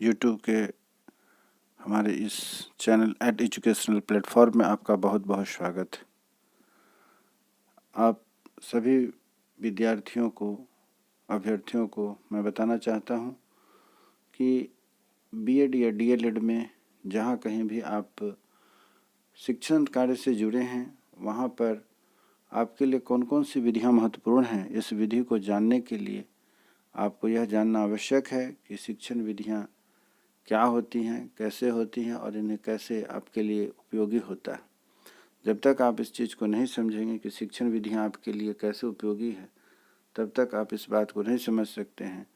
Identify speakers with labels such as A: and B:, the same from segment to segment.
A: YouTube के हमारे इस चैनल एजुकेशनल प्लेटफॉर्म में आपका बहुत बहुत स्वागत है। आप सभी विद्यार्थियों को, अभ्यर्थियों को मैं बताना चाहता हूं कि बीएड या डीएलएड में जहां कहीं भी आप शिक्षण कार्य से जुड़े हैं, वहां पर आपके लिए कौन कौन सी विधियां महत्वपूर्ण हैं, इस विधि को जानने के लिए आपको यह जानना आवश्यक है कि शिक्षण विधियां क्या होती हैं, कैसे होती हैं और इन्हें कैसे आपके लिए उपयोगी होता है। जब तक आप इस चीज़ को नहीं समझेंगे कि शिक्षण विधियां आपके लिए कैसे उपयोगी है, तब तक आप इस बात को नहीं समझ सकते हैं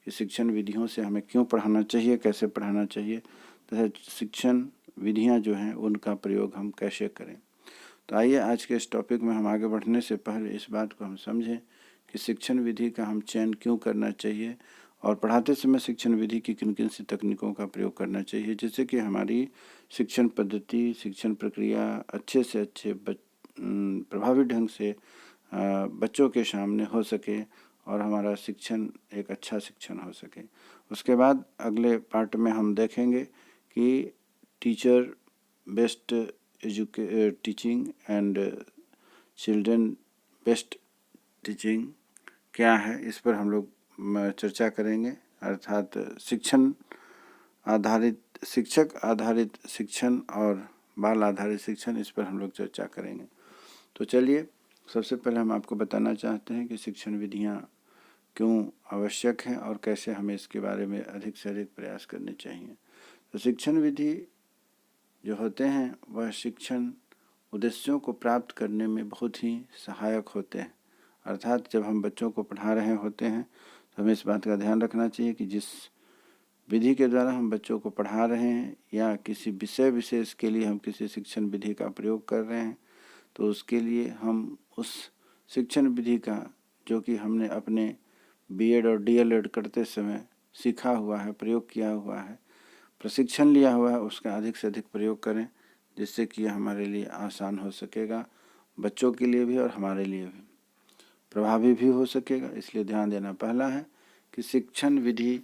A: कि शिक्षण विधियों से हमें क्यों पढ़ाना चाहिए, कैसे पढ़ाना चाहिए, तथा शिक्षण विधियां जो हैं उनका प्रयोग हम कैसे करें। तो आइए आज के इस टॉपिक में हम आगे बढ़ने से पहले इस बात को हम समझें कि शिक्षण विधि का हम चयन क्यों करना चाहिए और पढ़ाते समय शिक्षण विधि की किन किन सी तकनीकों का प्रयोग करना चाहिए, जिससे कि हमारी शिक्षण पद्धति, शिक्षण प्रक्रिया अच्छे से अच्छे प्रभावी ढंग से बच्चों के सामने हो सके और हमारा शिक्षण एक अच्छा शिक्षण हो सके। उसके बाद अगले पार्ट में हम देखेंगे कि teacher based teaching and children based teaching क्या है, इस पर हम लोग चर्चा करेंगे। अर्थात शिक्षक आधारित शिक्षण और बाल आधारित शिक्षण, इस पर हम लोग चर्चा करेंगे। तो चलिए, सबसे पहले हम आपको बताना चाहते हैं कि शिक्षण विधियां क्यों आवश्यक हैं और कैसे हमें इसके बारे में अधिक से अधिक प्रयास करने चाहिए। तो शिक्षण विधि जो होते हैं वह शिक्षण उद्देश्यों को प्राप्त करने में बहुत ही सहायक होते हैं। अर्थात जब हम बच्चों को पढ़ा रहे होते हैं तो हमें इस बात का ध्यान रखना चाहिए कि जिस विधि के द्वारा हम बच्चों को पढ़ा रहे हैं या किसी विषय विशेष के लिए हम किसी शिक्षण विधि का प्रयोग कर रहे हैं, तो उसके लिए हम उस शिक्षण विधि का, जो कि हमने अपने बीएड और डीएलएड करते समय सीखा हुआ है, प्रयोग किया हुआ है, प्रशिक्षण लिया हुआ है, उसका अधिक से अधिक प्रयोग करें, जिससे कि हमारे लिए आसान हो सकेगा, बच्चों के लिए भी और हमारे लिए भी प्रभावी भी हो सकेगा। इसलिए ध्यान देना पहला है कि शिक्षण विधि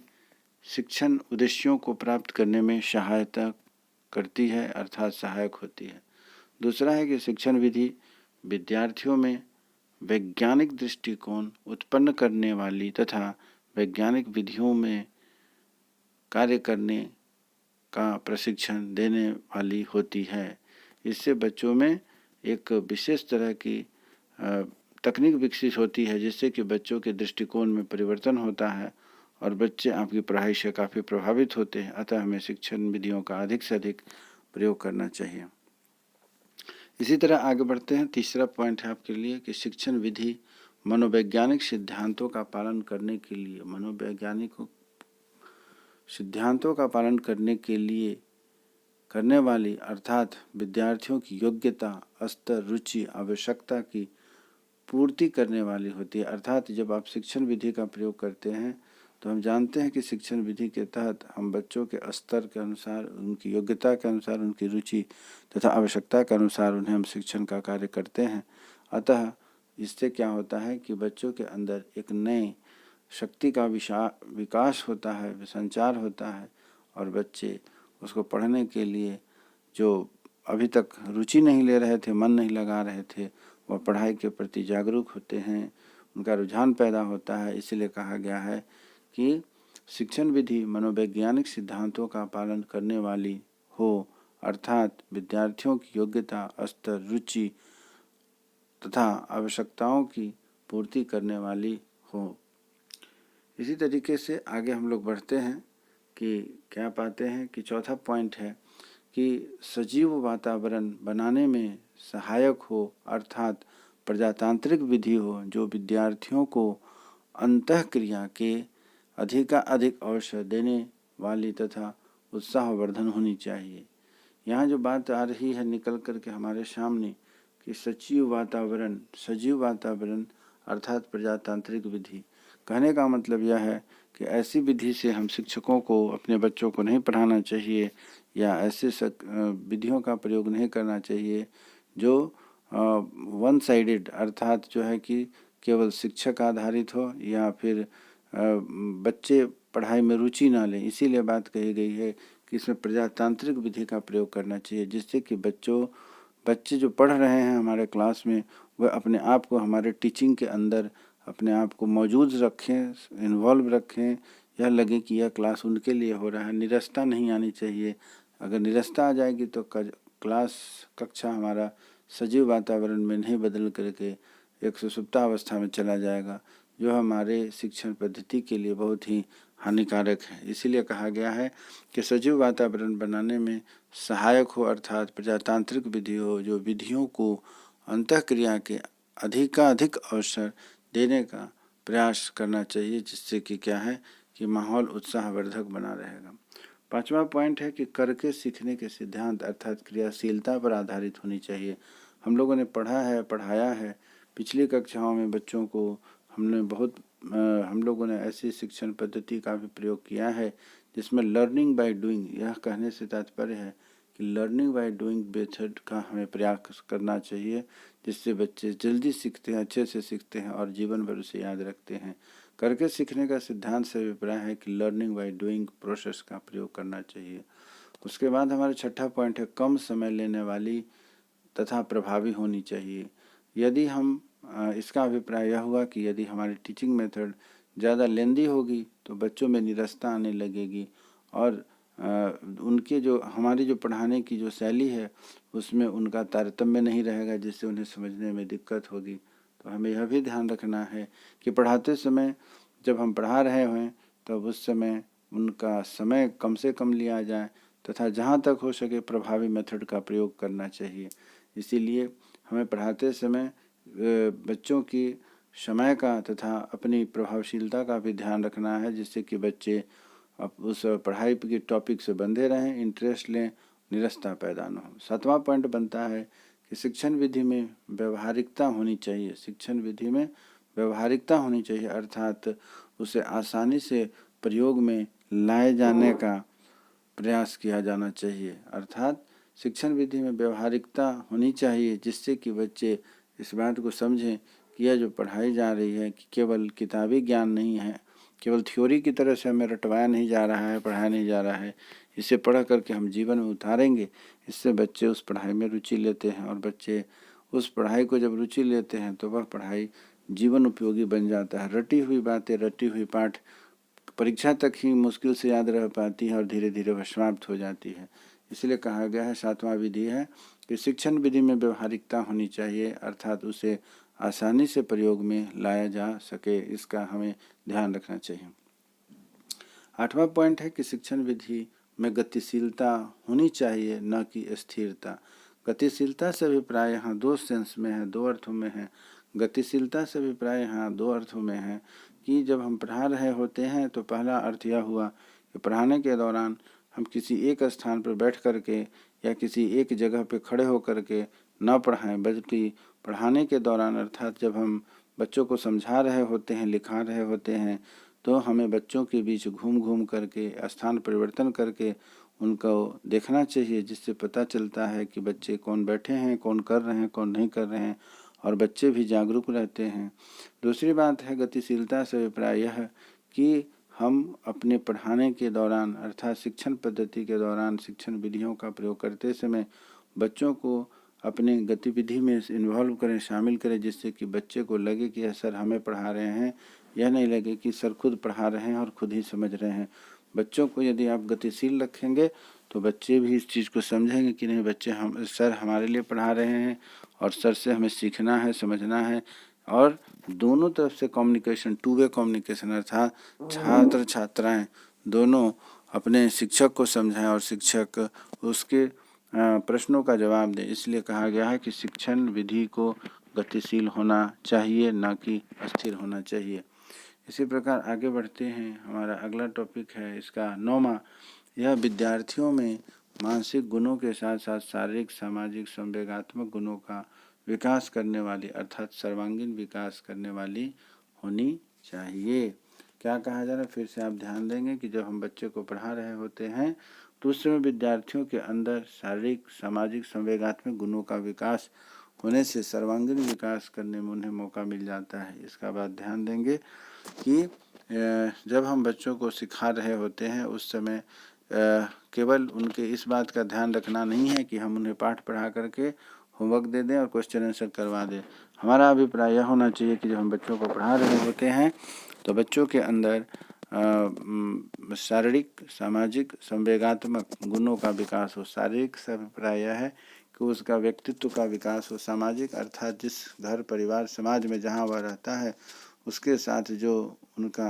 A: शिक्षण उद्देश्यों को प्राप्त करने में सहायता करती है, अर्थात सहायक होती है। दूसरा है कि शिक्षण विधि विद्यार्थियों में वैज्ञानिक दृष्टिकोण उत्पन्न करने वाली तथा वैज्ञानिक विधियों में कार्य करने का प्रशिक्षण देने वाली होती है। इससे बच्चों में एक विशेष तरह की तकनीक विकसित होती है, जिससे कि बच्चों के दृष्टिकोण में परिवर्तन होता है और बच्चे आपकी पढ़ाई से काफ़ी प्रभावित होते हैं। अतः हमें शिक्षण विधियों का अधिक से अधिक प्रयोग करना चाहिए। इसी तरह आगे बढ़ते हैं। तीसरा पॉइंट है आपके लिए कि शिक्षण विधि मनोवैज्ञानिक सिद्धांतों का पालन करने के लिए करने वाली, अर्थात विद्यार्थियों की योग्यता, स्तर, रुचि, आवश्यकता की पूर्ति करने वाली होती है। अर्थात जब आप शिक्षण विधि का प्रयोग करते हैं तो हम जानते हैं कि शिक्षण विधि के तहत हम बच्चों के स्तर के अनुसार, उनकी योग्यता के अनुसार, उनकी रुचि तथा आवश्यकता के अनुसार उन्हें हम शिक्षण का कार्य करते हैं। अतः इससे क्या होता है कि बच्चों के अंदर एक नए शक्ति का विकास होता है, संचार होता है और बच्चे उसको पढ़ने के लिए, जो अभी तक रुचि नहीं ले रहे थे, मन नहीं लगा रहे थे, वह पढ़ाई के प्रति जागरूक होते हैं, उनका रुझान पैदा होता है। इसलिए कहा गया है कि शिक्षण विधि मनोवैज्ञानिक सिद्धांतों का पालन करने वाली हो, अर्थात विद्यार्थियों की योग्यता, स्तर, रुचि तथा आवश्यकताओं की पूर्ति करने वाली हो। इसी तरीके से आगे हम लोग बढ़ते हैं कि क्या पाते हैं कि चौथा पॉइंट है कि सजीव वातावरण बनाने में सहायक हो, अर्थात प्रजातांत्रिक विधि हो, जो विद्यार्थियों को अंतःक्रिया के अधिक अवसर देने वाली तथा उत्साहवर्धन होनी चाहिए। यहाँ जो बात आ रही है निकल करके हमारे सामने कि सजीव वातावरण अर्थात प्रजातांत्रिक विधि, कहने का मतलब यह है कि ऐसी विधि से हम शिक्षकों को अपने बच्चों को नहीं पढ़ाना चाहिए या ऐसे विधियों का प्रयोग नहीं करना चाहिए जो वन साइडेड, अर्थात जो है कि केवल शिक्षक आधारित हो या फिर बच्चे पढ़ाई में रुचि ना लें। इसीलिए बात कही गई है कि इसमें प्रजातांत्रिक विधि का प्रयोग करना चाहिए, जिससे कि बच्चे जो पढ़ रहे हैं हमारे क्लास में वह अपने आप को हमारे टीचिंग के अंदर अपने आप को मौजूद रखें, इन्वॉल्व रखें, यह लगे कि यह क्लास उनके लिए हो रहा है। निरस्ता नहीं आनी चाहिए। अगर निरस्ता आ जाएगी तो कक्षा हमारा सजीव वातावरण में नहीं बदल करके एक सुषुप्तावस्था में चला जाएगा, जो हमारे शिक्षण पद्धति के लिए बहुत ही हानिकारक है। इसीलिए कहा गया है कि सजीव वातावरण बनाने में सहायक हो, अर्थात प्रजातांत्रिक विधि हो, जो विधियों को अंतःक्रिया के अधिकाधिक अवसर देने का प्रयास करना चाहिए, जिससे कि क्या है कि माहौल उत्साहवर्धक बना रहेगा। 5वां पॉइंट है कि करके सीखने के सिद्धांत अर्थात क्रियाशीलता पर आधारित होनी चाहिए। हम लोगों ने पढ़ा है, पढ़ाया है, पिछली कक्षाओं में बच्चों को हम लोगों ने ऐसी शिक्षण पद्धति का भी प्रयोग किया है जिसमें लर्निंग बाय डूइंग, यह कहने से तात्पर्य है कि लर्निंग बाय डूइंग मेथड का हमें प्रयास करना चाहिए, जिससे बच्चे जल्दी सीखते हैं, अच्छे से सीखते हैं और जीवन भर उसे याद रखते हैं। करके सीखने का सिद्धांत से अभिप्राय है कि लर्निंग बाय डूइंग प्रोसेस का प्रयोग करना चाहिए। उसके बाद हमारा 6ठा पॉइंट है कम समय लेने वाली तथा प्रभावी होनी चाहिए। यदि हम इसका अभिप्राय यह हुआ कि यदि हमारी टीचिंग मेथड ज़्यादा लेंदी होगी तो बच्चों में निरस्ता आने लगेगी और हमारी जो पढ़ाने की जो शैली है उसमें उनका तारतम्य नहीं रहेगा, जिससे उन्हें समझने में दिक्कत होगी। तो हमें यह भी ध्यान रखना है कि पढ़ाते समय जब हम पढ़ा रहे हैं तब उस समय उनका समय कम से कम लिया जाए तथा जहाँ तक हो सके प्रभावी मेथड का प्रयोग करना चाहिए। इसीलिए हमें पढ़ाते समय बच्चों की समय का तथा अपनी प्रभावशीलता का भी ध्यान रखना है, जिससे कि बच्चे उस पढ़ाई के टॉपिक से बंधे रहें, इंटरेस्ट लें, निरस्ता पैदा न हो। 7वां पॉइंट बनता है कि शिक्षण विधि में व्यवहारिकता होनी चाहिए। शिक्षण विधि में व्यवहारिकता होनी चाहिए अर्थात उसे आसानी से प्रयोग में लाए जाने का प्रयास किया जाना चाहिए। अर्थात शिक्षण विधि में व्यवहारिकता होनी चाहिए, जिससे कि बच्चे इस बात को समझें कि यह जो पढ़ाई जा रही है कि केवल किताबी ज्ञान नहीं है, केवल थ्योरी की तरह से हमें रटवाया नहीं जा रहा है, पढ़ाया नहीं जा रहा है। इसे पढ़ करके हम जीवन में उतारेंगे। इससे बच्चे उस पढ़ाई में रुचि लेते हैं और बच्चे उस पढ़ाई को जब रुचि लेते हैं तो वह पढ़ाई जीवन उपयोगी बन जाता है। रटी हुई बातें, रटी हुई पाठ परीक्षा तक ही मुश्किल से याद रह पाती है और धीरे धीरे वह समाप्त हो जाती है। इसलिए कहा गया है 7वां विधि है कि शिक्षण विधि में व्यवहारिकता होनी चाहिए अर्थात उसे आसानी से प्रयोग में लाया जा सके, इसका हमें ध्यान रखना चाहिए। 8वां पॉइंट है कि शिक्षण विधि में गतिशीलता होनी चाहिए, न कि स्थिरता। गतिशीलता से अभिप्राय यहाँ दो सेंस में है, दो अर्थों में है। गतिशीलता से अभिप्राय यहाँ दो अर्थों में है कि जब हम पढ़ा रहे होते हैं तो पहला अर्थ यह हुआ कि पढ़ाने के दौरान हम किसी एक स्थान पर बैठ करके या किसी एक जगह पर खड़े होकर के न पढ़ाएं, बल्कि पढ़ाने के दौरान अर्थात जब हम बच्चों को समझा रहे होते हैं, लिखा रहे होते हैं, तो हमें बच्चों के बीच घूम घूम करके स्थान परिवर्तन करके उनको देखना चाहिए, जिससे पता चलता है कि बच्चे कौन बैठे हैं, कौन कर रहे हैं, कौन नहीं कर रहे हैं और बच्चे भी जागरूक रहते हैं। दूसरी बात है गतिशीलता से अभिप्राय यह कि हम अपने पढ़ाने के दौरान अर्थात शिक्षण पद्धति के दौरान शिक्षण विधियों का प्रयोग करते समय बच्चों को अपने गतिविधि में इन्वॉल्व करें, शामिल करें, जिससे कि बच्चे को लगे कि यह सर हमें पढ़ा रहे हैं, यह नहीं लगे कि सर खुद पढ़ा रहे हैं और खुद ही समझ रहे हैं। बच्चों को यदि आप गतिशील रखेंगे तो बच्चे भी इस चीज़ को समझेंगे कि नहीं सर हमारे लिए पढ़ा रहे हैं और सर से हमें सीखना है, समझना है। और दोनों तरफ से कम्युनिकेशन, टू वे कम्युनिकेशन अर्थात छात्र छात्राएं दोनों अपने शिक्षक को समझाएं और शिक्षक उसके प्रश्नों का जवाब दें। इसलिए कहा गया है कि शिक्षण विधि को गतिशील होना चाहिए, न कि अस्थिर होना चाहिए। इसी प्रकार आगे बढ़ते हैं। हमारा अगला टॉपिक है इसका 9वां, यह विद्यार्थियों में मानसिक गुणों के साथ साथ शारीरिक, सामाजिक, संवेगात्मक गुणों का विकास करने वाली अर्थात सर्वांगीण विकास करने वाली होनी चाहिए। क्या कहा जा रहा है, फिर से आप ध्यान देंगे कि जब हम बच्चे को पढ़ा रहे होते हैं तो उस समय विद्यार्थियों के अंदर शारीरिक, सामाजिक, संवेगात्मक गुणों का विकास होने से सर्वांगीण विकास करने में उन्हें मौका मिल जाता है। इसका बात ध्यान देंगे कि जब हम बच्चों को सिखा रहे होते हैं उस समय केवल उनके इस बात का ध्यान रखना नहीं है कि हम उन्हें पाठ पढ़ा करके होमवर्क दे दें और क्वेश्चन आंसर करवा दें। हमारा अभिप्राय यह होना चाहिए कि जब हम बच्चों को पढ़ा रहे होते हैं तो बच्चों के अंदर शारीरिक, सामाजिक, संवेगात्मक गुणों का विकास हो। शारीरिक से अभिप्राय यह है कि उसका व्यक्तित्व का विकास हो। सामाजिक अर्थात जिस घर, परिवार, समाज में जहाँ वह रहता है उसके साथ जो उनका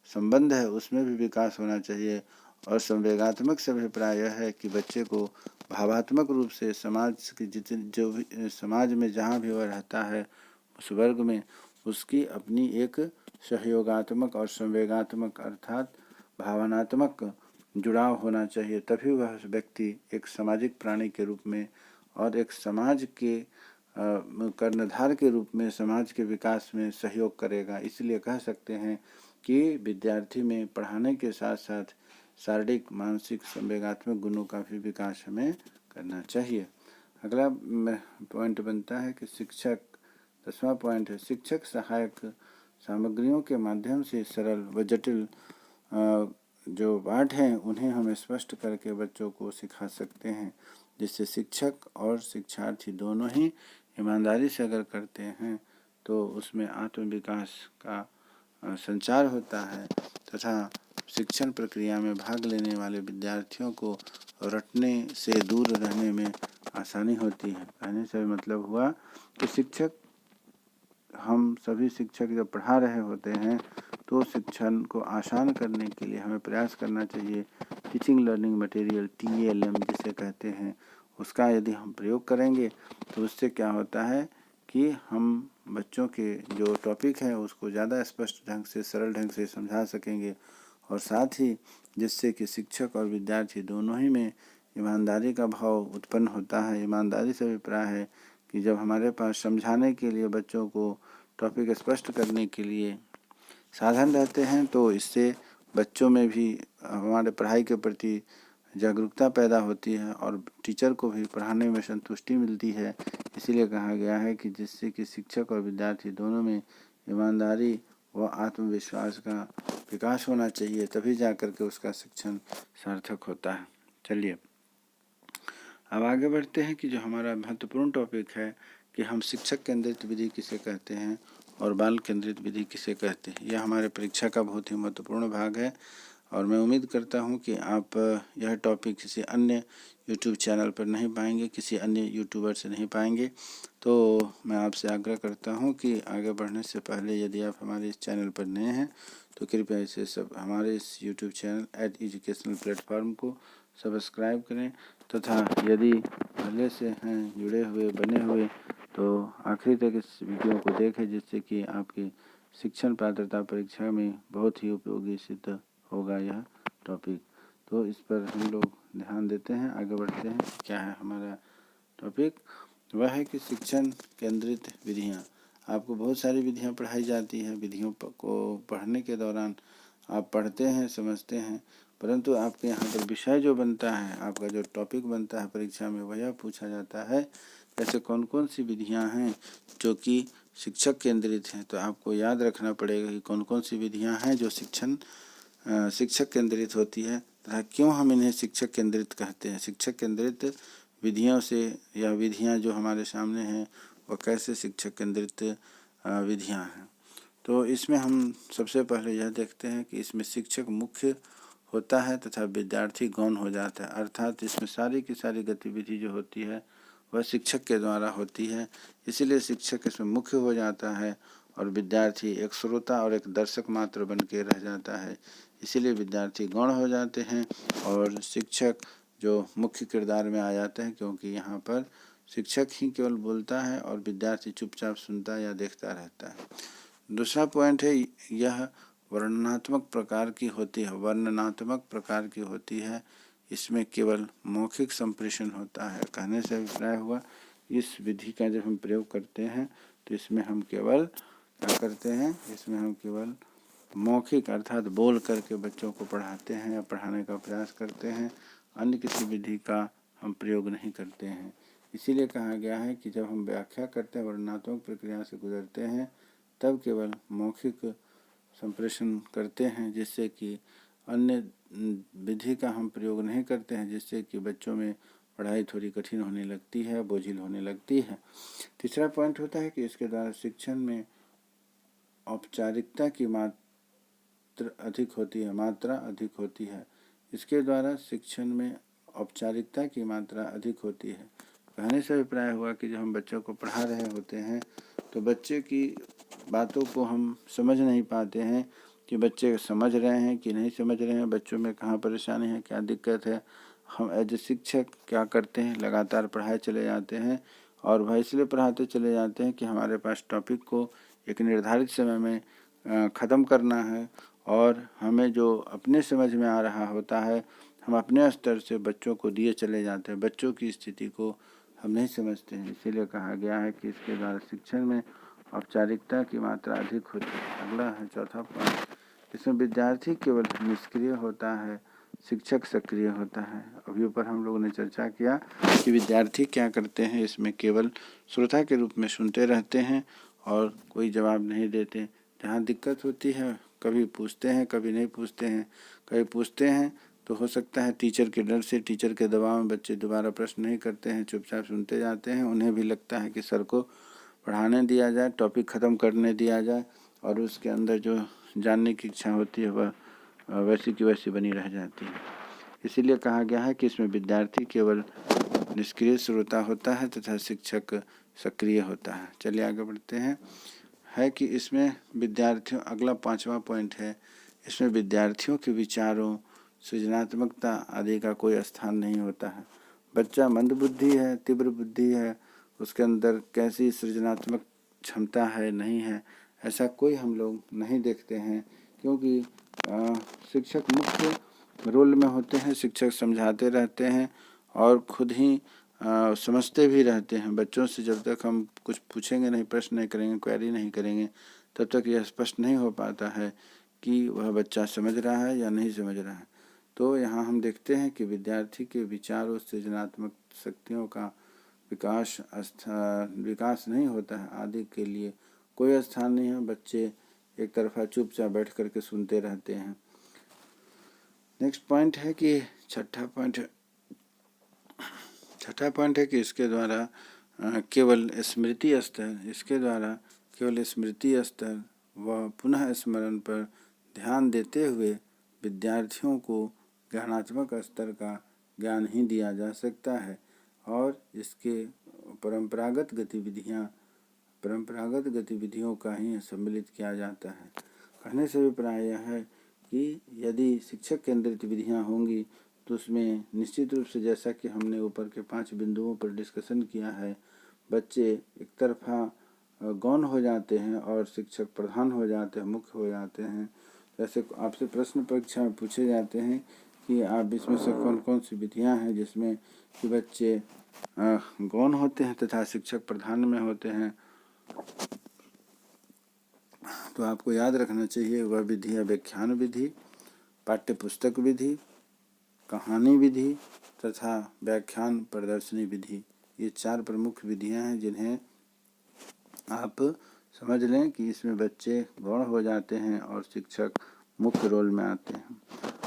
A: संबंध है उसमें भी विकास होना चाहिए। और संवेगात्मक से अभिप्राय यह है कि बच्चे को भावात्मक रूप से समाज की जितनी जो भी समाज में जहाँ भी वह रहता है उस वर्ग में उसकी अपनी एक सहयोगात्मक और संवेगात्मक अर्थात भावनात्मक जुड़ाव होना चाहिए। तभी वह व्यक्ति एक सामाजिक प्राणी के रूप में और एक समाज के कर्णधार के रूप में समाज के विकास में सहयोग करेगा। इसलिए कह सकते हैं कि विद्यार्थी में पढ़ाने के साथ साथ शारीरिक, मानसिक, संवेगात्मक गुणों का भी विकास हमें करना चाहिए। अगला पॉइंट बनता है कि शिक्षक, 10वां पॉइंट है शिक्षक सहायक सामग्रियों के माध्यम से सरल व जटिल जो पाठ हैं उन्हें हम स्पष्ट करके बच्चों को सिखा सकते हैं, जिससे शिक्षक और शिक्षार्थी दोनों ही ईमानदारी से अगर करते हैं तो उसमें आत्मविकास का संचार होता है तथा शिक्षण प्रक्रिया में भाग लेने वाले विद्यार्थियों को रटने से दूर रहने में आसानी होती है। कहने से मतलब हुआ कि शिक्षक, हम सभी शिक्षक जब पढ़ा रहे होते हैं तो शिक्षण को आसान करने के लिए हमें प्रयास करना चाहिए। टीचिंग लर्निंग मटेरियल TLM जिसे कहते हैं उसका यदि हम प्रयोग करेंगे तो उससे क्या होता है कि हम बच्चों के जो टॉपिक है उसको ज़्यादा स्पष्ट ढंग से, सरल ढंग से समझा सकेंगे और साथ ही जिससे कि शिक्षक और विद्यार्थी दोनों ही में ईमानदारी का भाव उत्पन्न होता है। ईमानदारी से अभिप्राय है कि जब हमारे पास समझाने के लिए, बच्चों को टॉपिक स्पष्ट करने के लिए साधन रहते हैं तो इससे बच्चों में भी हमारे पढ़ाई के प्रति जागरूकता पैदा होती है और टीचर को भी पढ़ाने में संतुष्टि मिलती है। इसीलिए कहा गया है कि जिससे कि शिक्षक और विद्यार्थी दोनों में ईमानदारी व आत्मविश्वास का विकास होना चाहिए, तभी जाकर के उसका शिक्षण सार्थक होता है। चलिए अब आगे बढ़ते हैं कि जो हमारा महत्वपूर्ण टॉपिक है कि हम शिक्षक केंद्रित विधि किसे कहते हैं और बाल केंद्रित विधि किसे कहते हैं। यह हमारे परीक्षा का बहुत ही महत्वपूर्ण भाग है और मैं उम्मीद करता हूं कि आप यह टॉपिक किसी अन्य YouTube चैनल पर नहीं पाएंगे, किसी अन्य यूट्यूबर से नहीं पाएंगे। तो मैं आपसे आग्रह करता हूं कि आगे बढ़ने से पहले यदि आप हमारे इस चैनल पर नए हैं तो कृपया इसे सब हमारे इस YouTube चैनल एजुकेशनल प्लेटफॉर्म को सब्सक्राइब करें तथा यदि पहले से हैं जुड़े हुए, बने हुए तो आखिरी तक इस वीडियो को देखें, जिससे कि आपकी शिक्षण पात्रता परीक्षा में बहुत ही उपयोगी सिद्ध होगा यह टॉपिक। तो इस पर हम लोग ध्यान देते हैं। आगे बढ़ते हैं। क्या है हमारा टॉपिक? वह है कि शिक्षण केंद्रित विधियाँ। आपको बहुत सारी विधियाँ पढ़ाई जाती हैं। विधियों को पढ़ने के दौरान आप पढ़ते हैं, समझते हैं, परंतु आपके यहाँ पर विषय जो बनता है, आपका जो टॉपिक बनता है परीक्षा में, वह पूछा जाता है ऐसे कौन कौन सी विधियाँ हैं जो कि शिक्षक केंद्रित हैं। तो आपको याद रखना पड़ेगा कि कौन कौन सी विधियाँ हैं जो शिक्षक केंद्रित होती है तथा क्यों हम इन्हें शिक्षक केंद्रित कहते हैं। शिक्षक केंद्रित विधियों से, या विधियाँ जो हमारे सामने हैं वह कैसे शिक्षक केंद्रित विधियाँ हैं। तो इसमें हम सबसे पहले यह देखते हैं कि इसमें शिक्षक मुख्य होता है तथा विद्यार्थी गौण हो जाता है, अर्थात इसमें सारी की सारी गतिविधि जो होती है वह शिक्षक के द्वारा होती है। इसीलिए शिक्षक इसमें मुख्य हो जाता है और विद्यार्थी एक श्रोता और एक दर्शक मात्र बन के रह जाता है। इसीलिए विद्यार्थी गौण हो जाते हैं और शिक्षक जो मुख्य किरदार में आ जाते हैं, क्योंकि यहाँ पर शिक्षक ही केवल बोलता है और विद्यार्थी चुपचाप सुनता या देखता रहता है। दूसरा पॉइंट है यह वर्णनात्मक प्रकार की होती है। वर्णनात्मक प्रकार की होती है, इसमें केवल मौखिक संप्रेषण होता है। कहने से अभिप्राय हुआ इस विधि का जब हम प्रयोग करते हैं तो इसमें हम केवल क्या करते हैं, इसमें हम केवल मौखिक अर्थात बोल करके बच्चों को पढ़ाते हैं या पढ़ाने का प्रयास करते हैं, अन्य किसी विधि का हम प्रयोग नहीं करते हैं। इसीलिए कहा गया है कि जब हम व्याख्या करते हैं, वर्णनात्मक प्रक्रिया से गुजरते हैं, तब केवल मौखिक संप्रेषण करते हैं, जिससे कि अन्य विधि का हम प्रयोग नहीं करते हैं, जिससे कि बच्चों में पढ़ाई थोड़ी कठिन होने लगती है, बोझिल होने लगती है। तीसरा पॉइंट होता है कि इसके द्वारा शिक्षण में औपचारिकता की मात्रा अधिक होती है। इसके द्वारा शिक्षण में औपचारिकता की मात्रा अधिक होती है। कहने से अभिप्राय हुआ कि जब हम बच्चों को पढ़ा रहे होते हैं तो बच्चे की बातों को हम समझ नहीं पाते हैं कि बच्चे समझ रहे हैं कि नहीं समझ रहे हैं, बच्चों में कहाँ परेशानी है, क्या दिक्कत है। हम एज ए शिक्षक क्या करते हैं, लगातार पढ़ाए चले जाते हैं और वह इसलिए पढ़ाते चले जाते हैं कि हमारे पास टॉपिक को एक निर्धारित समय में ख़त्म करना है, और हमें जो अपने समझ में आ रहा होता है हम अपने स्तर से बच्चों को दिए चले जाते हैं, बच्चों की स्थिति को हम नहीं समझते हैं। इसीलिए कहा गया है कि इसके द्वारा शिक्षण में औपचारिकता की मात्रा अधिक होती है। अगला है चौथा पॉइंट, इसमें विद्यार्थी केवल निष्क्रिय होता है, शिक्षक सक्रिय होता है। अभी ऊपर हम लोगों ने चर्चा किया कि विद्यार्थी क्या करते हैं, इसमें केवल श्रोता के रूप में सुनते रहते हैं और कोई जवाब नहीं देते। जहाँ दिक्कत होती है कभी पूछते हैं, कभी नहीं पूछते हैं। कभी पूछते हैं तो हो सकता है टीचर के डर से, टीचर के दबाव में बच्चे दोबारा प्रश्न नहीं करते हैं, चुपचाप सुनते जाते हैं। उन्हें भी लगता है कि सर को पढ़ाने दिया जाए, टॉपिक ख़त्म करने दिया जाए, और उसके अंदर जो जानने की इच्छा होती है वह वैसी की वैसी बनी रह जाती है। इसीलिए कहा गया है कि इसमें विद्यार्थी केवल निष्क्रिय श्रोता होता है तथा शिक्षक सक्रिय होता है। चलिए आगे बढ़ते हैं। है कि इसमें विद्यार्थियों, अगला पांचवा पॉइंट है, इसमें विद्यार्थियों के विचारों, सृजनात्मकता आदि का कोई स्थान नहीं होता है। बच्चा मंदबुद्धि है, तीव्र बुद्धि है, उसके अंदर कैसी सृजनात्मक क्षमता है नहीं है, ऐसा कोई हम लोग नहीं देखते हैं, क्योंकि शिक्षक मुख्य रोल में होते हैं। शिक्षक समझाते रहते हैं और खुद ही समझते भी रहते हैं। बच्चों से जब तक हम कुछ पूछेंगे नहीं, प्रश्न नहीं करेंगे, क्वेरी नहीं करेंगे, तब तक यह स्पष्ट नहीं हो पाता है कि वह बच्चा समझ रहा है या नहीं समझ रहा है। तो यहाँ हम देखते हैं कि विद्यार्थी के विचार और सृजनात्मक शक्तियों का विकास नहीं होता है, आदि के लिए कोई स्थान नहीं है। बच्चे एक तरफा चुपचाप बैठ करके सुनते रहते हैं। नेक्स्ट पॉइंट है कि छठा पॉइंट है कि इसके द्वारा केवल स्मृति स्तर व पुनः स्मरण पर ध्यान देते हुए विद्यार्थियों को ज्ञानात्मक स्तर का ज्ञान ही दिया जा सकता है, और इसके परंपरागत गतिविधियों का ही सम्मिलित किया जाता है। कहने से अभिप्राय यह है कि यदि शिक्षक केंद्रित विधियाँ होंगी तो उसमें निश्चित रूप से, जैसा कि हमने ऊपर के 5 बिंदुओं पर डिस्कशन किया है, बच्चे एक तरफा गौण हो जाते हैं और शिक्षक प्रधान हो जाते हैं, मुख्य हो जाते हैं। जैसे आपसे प्रश्न परीक्षा में पूछे जाते हैं कि आप इसमें से कौन कौन सी विधियां हैं जिसमें कि बच्चे गौण होते हैं तथा शिक्षक प्रधान में होते हैं, तो आपको याद रखना चाहिए वह विधि है व्याख्यान विधि, पाठ्यपुस्तक विधि, कहानी विधि तथा व्याख्यान प्रदर्शनी विधि। ये 4 प्रमुख विधियां हैं जिन्हें आप समझ लें कि इसमें बच्चे गौण हो जाते हैं और शिक्षक मुख्य रोल में आते हैं।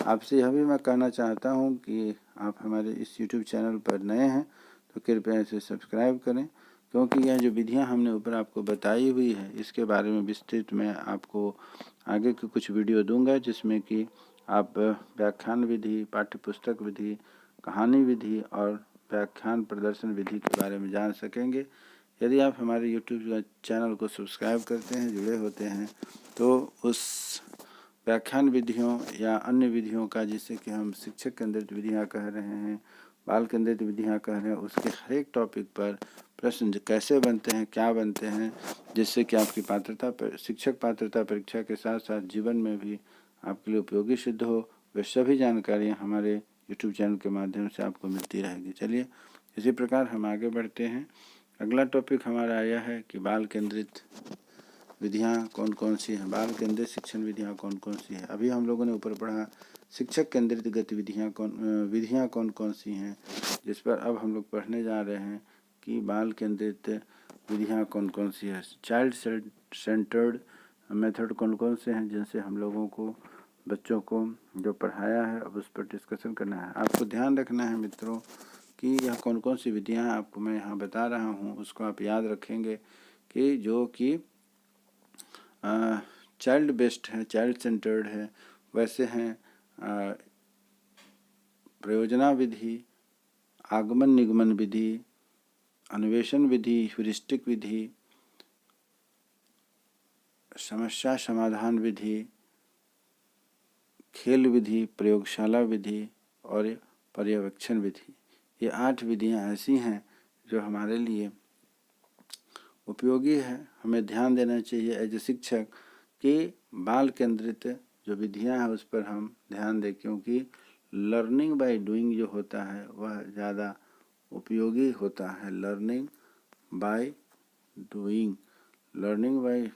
A: आपसे यह भी मैं कहना चाहता हूं कि आप हमारे इस YouTube चैनल पर नए हैं तो कृपया इसे सब्सक्राइब करें, क्योंकि यह जो विधियां हमने ऊपर आपको बताई हुई है इसके बारे में विस्तृत मैं आपको आगे की कुछ वीडियो दूंगा, जिसमें कि आप व्याख्यान विधि, पाठ्यपुस्तक विधि, कहानी विधि और व्याख्यान प्रदर्शन विधि के बारे में जान सकेंगे। यदि आप हमारे YouTube चैनल को सब्सक्राइब करते हैं, जुड़े होते हैं, तो उस व्याख्यान विधियों या अन्य विधियों का, जिसे कि हम शिक्षक केंद्रित विधियाँ कह रहे हैं, बाल केंद्रित विधियाँ कह रहे हैं, उसके हर एक टॉपिक पर प्रश्न कैसे बनते हैं, क्या बनते हैं, जिससे कि आपकी शिक्षक पात्रता परीक्षा के साथ साथ जीवन में भी आपके लिए उपयोगी सिद्ध हो, वे सभी जानकारियाँ हमारे YouTube चैनल के माध्यम से आपको मिलती रहेगी। चलिए इसी प्रकार हम आगे बढ़ते हैं। अगला टॉपिक हमारा यह है कि बाल केंद्रित विधियाँ कौन कौन सी हैं, बाल केंद्रित शिक्षण विधियाँ कौन कौन सी हैं। अभी हम लोगों ने ऊपर पढ़ा शिक्षक केंद्रित विधियाँ कौन कौन सी हैं, जिस पर अब हम लोग पढ़ने जा रहे हैं कि बाल केंद्रित विधियाँ कौन कौन सी है। चाइल्ड सेंटर्ड मेथड कौन कौन से हैं जिनसे हम लोगों को बच्चों को जो पढ़ाया है अब उस पर डिस्कशन करना है। आपको ध्यान रखना है मित्रों कि यह कौन कौन सी विधियाँ आपको मैं यहाँ बता रहा हूँ उसको आप याद रखेंगे कि जो कि चाइल्ड बेस्ड है, चाइल्ड सेंटर्ड है। वैसे हैं प्रयोजना विधि, आगमन निगमन विधि, अन्वेषण विधि, ह्यूरिस्टिक विधि, समस्या समाधान विधि, खेल विधि, प्रयोगशाला विधि और पर्यवेक्षण विधि। ये 8 विधियाँ ऐसी हैं जो हमारे लिए उपयोगी है। हमें ध्यान देना चाहिए एज ए शिक्षक कि बाल केंद्रित जो विधियाँ हैं उस पर हम ध्यान दें, क्योंकि लर्निंग बाय डूइंग जो होता है वह ज़्यादा उपयोगी होता है। लर्निंग बाय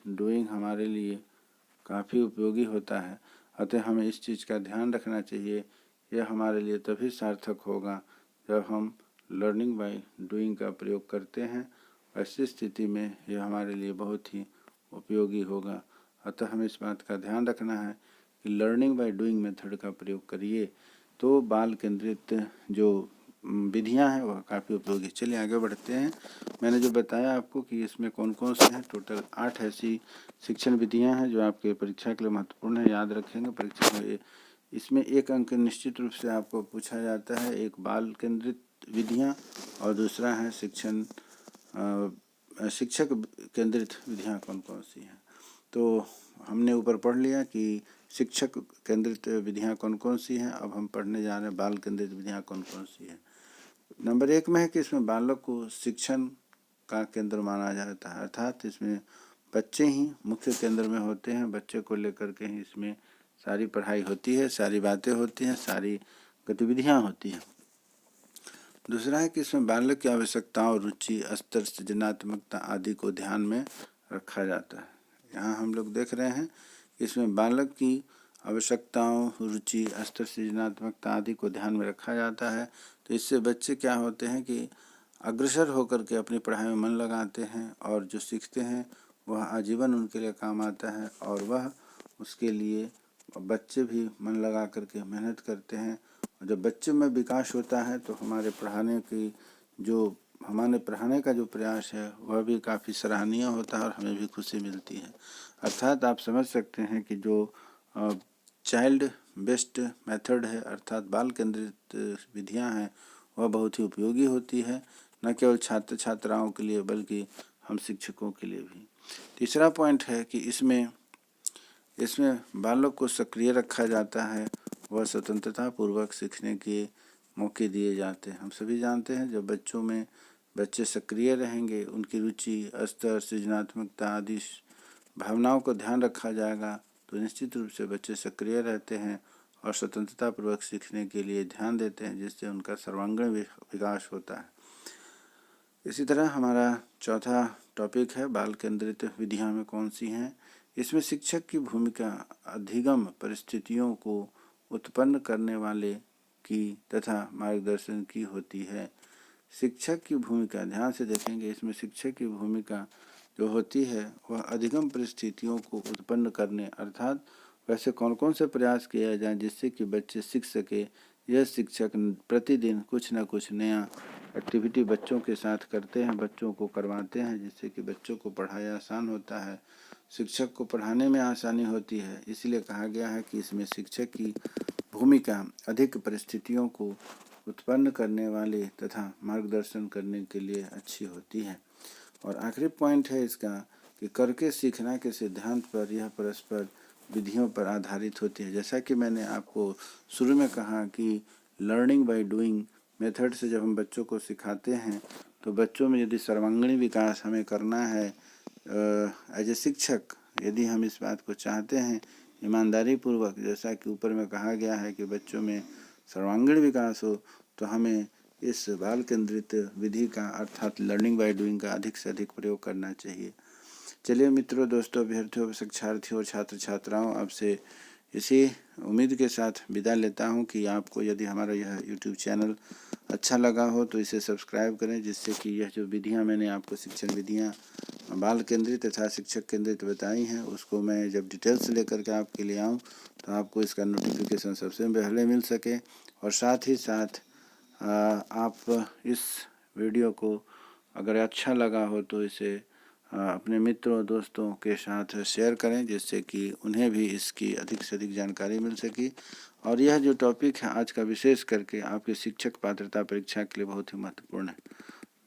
A: डूइंग हमारे लिए काफ़ी उपयोगी होता है। अतः हमें इस चीज़ का ध्यान रखना चाहिए। यह हमारे लिए तभी सार्थक होगा जब हम लर्निंग बाय डूइंग का प्रयोग करते हैं। ऐसी स्थिति में यह हमारे लिए बहुत ही उपयोगी होगा। अतः हमें इस बात का ध्यान रखना है कि लर्निंग बाय डूइंग मेथड का प्रयोग करिए तो बाल केंद्रित जो विधियां हैं वह काफ़ी उपयोगी। चलिए आगे बढ़ते हैं। मैंने जो बताया आपको कि इसमें कौन कौन से हैं, टोटल 8 ऐसी शिक्षण विधियां हैं जो आपके परीक्षा के लिए महत्वपूर्ण है, याद रखेंगे। परीक्षा में इसमें 1 अंक निश्चित रूप से आपको पूछा जाता है। एक बाल केंद्रित विधियां और दूसरा है शिक्षक केंद्रित विधियां कौन कौन सी हैं। तो हमने ऊपर पढ़ लिया कि शिक्षक केंद्रित विधियां कौन कौन सी हैं। अब हम पढ़ने जा रहे हैं बाल केंद्रित विधियां कौन कौन सी हैं। नंबर 1 में है कि इसमें बालक को शिक्षण का केंद्र माना जाता है, अर्थात इसमें बच्चे ही मुख्य केंद्र में होते हैं। बच्चे को लेकर के ही इसमें सारी पढ़ाई होती है, सारी बातें होती हैं, सारी गतिविधियां होती हैं। दूसरा है कि इसमें बालक की आवश्यकताओं, रुचि, स्तर, सृजनात्मकता आदि को ध्यान में रखा जाता है। यहाँ हम लोग देख रहे हैं कि इसमें बालक की आवश्यकताओं, रुचि, स्तर, सृजनात्मकता आदि को ध्यान में रखा जाता है। तो इससे बच्चे क्या होते हैं कि अग्रसर होकर के अपनी पढ़ाई में मन लगाते हैं और जो सीखते हैं वह आजीवन उनके लिए काम आता है और वह उसके लिए बच्चे भी मन लगा करके मेहनत करते हैं। और जब बच्चे में विकास होता है तो हमारे पढ़ाने का जो प्रयास है वह भी काफ़ी सराहनीय होता है और हमें भी खुशी मिलती है। अर्थात आप समझ सकते हैं कि जो चाइल्ड बेस्ड मेथड है, अर्थात बाल केंद्रित विधियां हैं, वह बहुत ही उपयोगी होती है, न केवल छात्र छात्राओं के लिए बल्कि हम शिक्षकों के लिए भी। तीसरा पॉइंट है कि इसमें बालक को सक्रिय रखा जाता है, वह स्वतंत्रता पूर्वक सीखने के मौके दिए जाते हैं। हम सभी जानते हैं जब बच्चे सक्रिय रहेंगे, उनकी रुचि, स्तर, सृजनात्मकता आदि भावनाओं को ध्यान रखा जाएगा तो निश्चित रूप से बच्चे सक्रिय रहते हैं और स्वतंत्रता पूर्वक सीखने के लिए ध्यान देते हैं, जिससे उनका सर्वांगीण विकास होता है। इसी तरह हमारा चौथा टॉपिक है बाल केंद्रित विधियां में कौन सी हैं। इसमें शिक्षक की भूमिका अधिगम परिस्थितियों को उत्पन्न करने वाले की तथा मार्गदर्शन की होती है। शिक्षक की भूमिका ध्यान से देखेंगे, इसमें शिक्षक की भूमिका जो होती है वह अधिगम परिस्थितियों को उत्पन्न करने, अर्थात वैसे कौन कौन से प्रयास किया जाए जिससे कि बच्चे सीख सके। यह शिक्षक प्रतिदिन कुछ न कुछ नया एक्टिविटी बच्चों के साथ करते हैं, बच्चों को करवाते हैं, जिससे कि बच्चों को पढ़ाई आसान होता है, शिक्षक को पढ़ाने में आसानी होती है। इसलिए कहा गया है कि इसमें शिक्षक की भूमिका अधिक परिस्थितियों को उत्पन्न करने वाले तथा मार्गदर्शन करने के लिए अच्छी होती है। और आखिरी पॉइंट है इसका कि करके सीखना के सिद्धांत पर यह परस्पर विधियों पर आधारित होती है। जैसा कि मैंने आपको शुरू में कहा कि लर्निंग बाय डूइंग मेथड से जब हम बच्चों को सिखाते हैं तो बच्चों में यदि सर्वांगीण विकास हमें करना है एज ए शिक्षक, यदि हम इस बात को चाहते हैं ईमानदारी पूर्वक, जैसा कि ऊपर में कहा गया है कि बच्चों में सर्वांगीण विकास हो, तो हमें इस बाल केंद्रित विधि का अर्थात लर्निंग बाय डूइंग का अधिक से अधिक प्रयोग करना चाहिए। चलिए मित्रों, दोस्तों, अभ्यर्थियों, शिक्षार्थियों और छात्र छात्राओं, आपसे इसी उम्मीद के साथ विदा लेता हूं कि आपको यदि हमारा यह YouTube चैनल अच्छा लगा हो तो इसे सब्सक्राइब करें, जिससे कि यह जो विधियां मैंने आपको शिक्षण विधियां बाल केंद्रित तथा शिक्षक केंद्रित बताई हैं, उसको मैं जब डिटेल्स लेकर के आपके लिए आऊँ तो आपको इसका नोटिफिकेशन सबसे पहले मिल सके। और साथ ही साथ आप इस वीडियो को अगर अच्छा लगा हो तो इसे अपने मित्रों दोस्तों के साथ शेयर करें, जिससे कि उन्हें भी इसकी अधिक से अधिक जानकारी मिल सके। और यह जो टॉपिक है आज का विशेष करके आपके शिक्षक पात्रता परीक्षा के लिए बहुत ही महत्वपूर्ण है।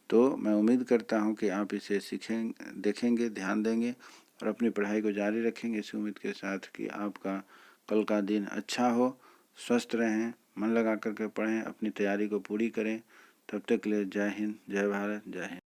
A: तो मैं उम्मीद करता हूं कि आप इसे देखेंगे, ध्यान देंगे और अपनी पढ़ाई को जारी रखेंगे, इस उम्मीद के साथ कि आपका कल का दिन अच्छा हो। स्वस्थ रहें, मन लगा करके पढ़ें, अपनी तैयारी को पूरी करें। तब तक के लिए जय हिंद, जय भारत, जय हिंद।